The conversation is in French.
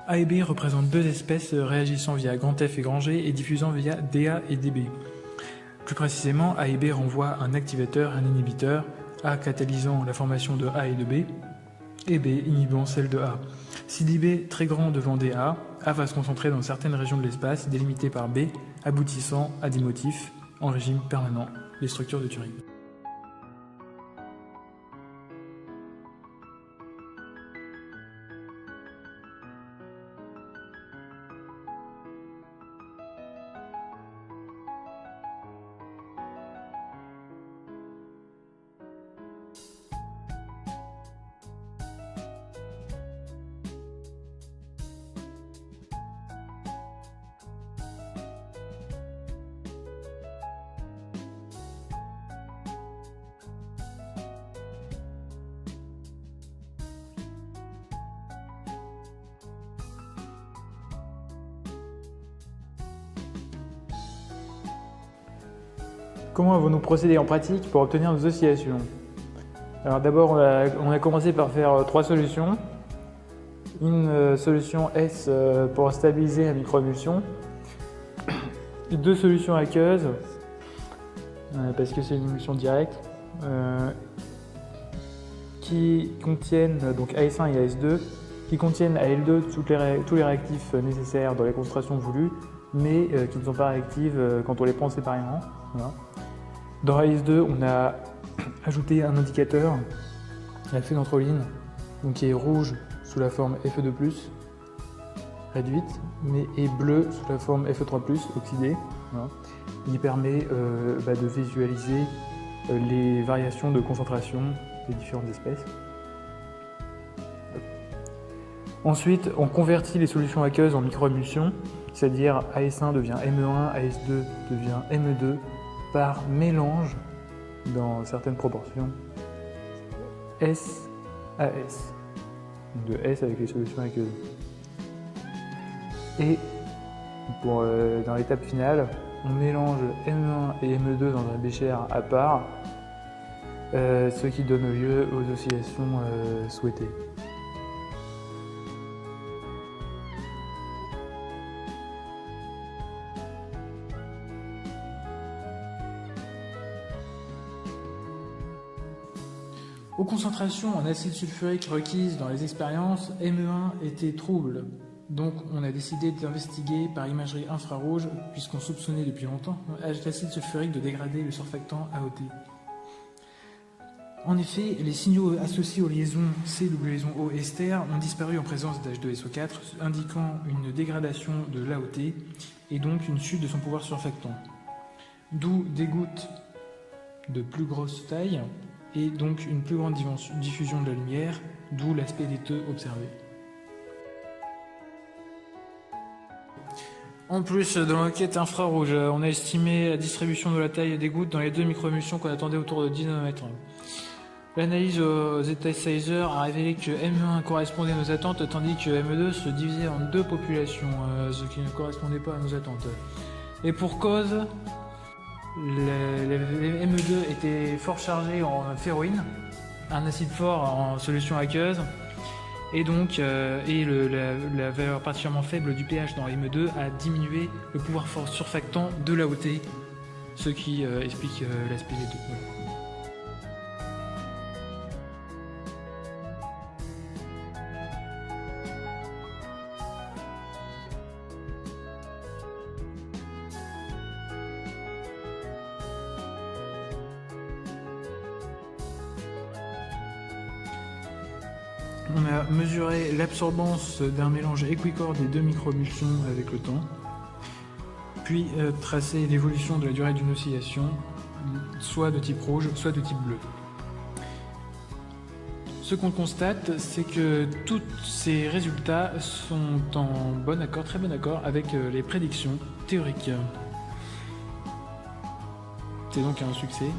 A et B représentent deux espèces réagissant via grand F et grand G et diffusant via DA et DB. Plus précisément, A et B renvoient un activateur, un inhibiteur, A catalysant la formation de A et de B, et B inhibant celle de A. Si DB est très grand devant DA, A va se concentrer dans certaines régions de l'espace délimitées par B, aboutissant à des motifs en régime permanent, les structures de Turing. Comment avons-nous procédé en pratique pour obtenir nos oscillations? Alors d'abord, on a commencé par faire trois solutions. Une solution S pour stabiliser la microémulsion, deux solutions aqueuses, parce que c'est une émulsion directe, qui contiennent donc AS1 et AS2, qui contiennent à L2 tous les réactifs nécessaires dans les concentrations voulues, mais qui ne sont pas réactives quand on les prend séparément. Voilà. Dans AS2, on a ajouté un indicateur, la phénanthroline, donc qui est rouge sous la forme Fe2+, réduite, mais est bleu sous la forme Fe3+, oxydée. Voilà. Il permet de visualiser les variations de concentration des différentes espèces. Ensuite, on convertit les solutions aqueuses en microémulsions, c'est-à-dire AS1 devient ME1, AS2 devient ME2, par mélange, dans certaines proportions, S à S, donc de S avec les solutions aqueuses. Et dans l'étape finale, on mélange ME1 et ME2 dans un bécher à part, ce qui donne lieu aux oscillations souhaitées. Aux concentrations en acide sulfurique requises dans les expériences, ME1 était trouble. Donc on a décidé d'investiguer par imagerie infrarouge, puisqu'on soupçonnait depuis longtemps l'acide sulfurique de dégrader le surfactant AOT. En effet, les signaux associés aux liaisons C, double liaison O ester ont disparu en présence d'H2SO4, indiquant une dégradation de l'AOT et donc une chute de son pouvoir surfactant. D'où des gouttes de plus grosse taille et donc une plus grande diffusion de la lumière, d'où l'aspect laiteux observé. En plus, dans l'enquête infrarouge, on a estimé la distribution de la taille des gouttes dans les deux microémulsions qu'on attendait autour de 10 nanomètres. L'analyse aux Z-Sizer a révélé que ME1 correspondait à nos attentes, tandis que ME2 se divisait en deux populations, ce qui ne correspondait pas à nos attentes. Et pour cause, les ME2 étaient fort chargés en ferroïne, un acide fort en solution aqueuse, et donc la valeur particulièrement faible du pH dans ME2 a diminué le pouvoir fort surfactant de l'AOT, ce qui explique l'aspect laiteux. On a mesuré l'absorbance d'un mélange équicorps des deux microémulsions avec le temps, puis tracé l'évolution de la durée d'une oscillation, soit de type rouge, soit de type bleu. Ce qu'on constate, c'est que tous ces résultats sont en bon accord, très bon accord avec les prédictions théoriques. C'est donc un succès.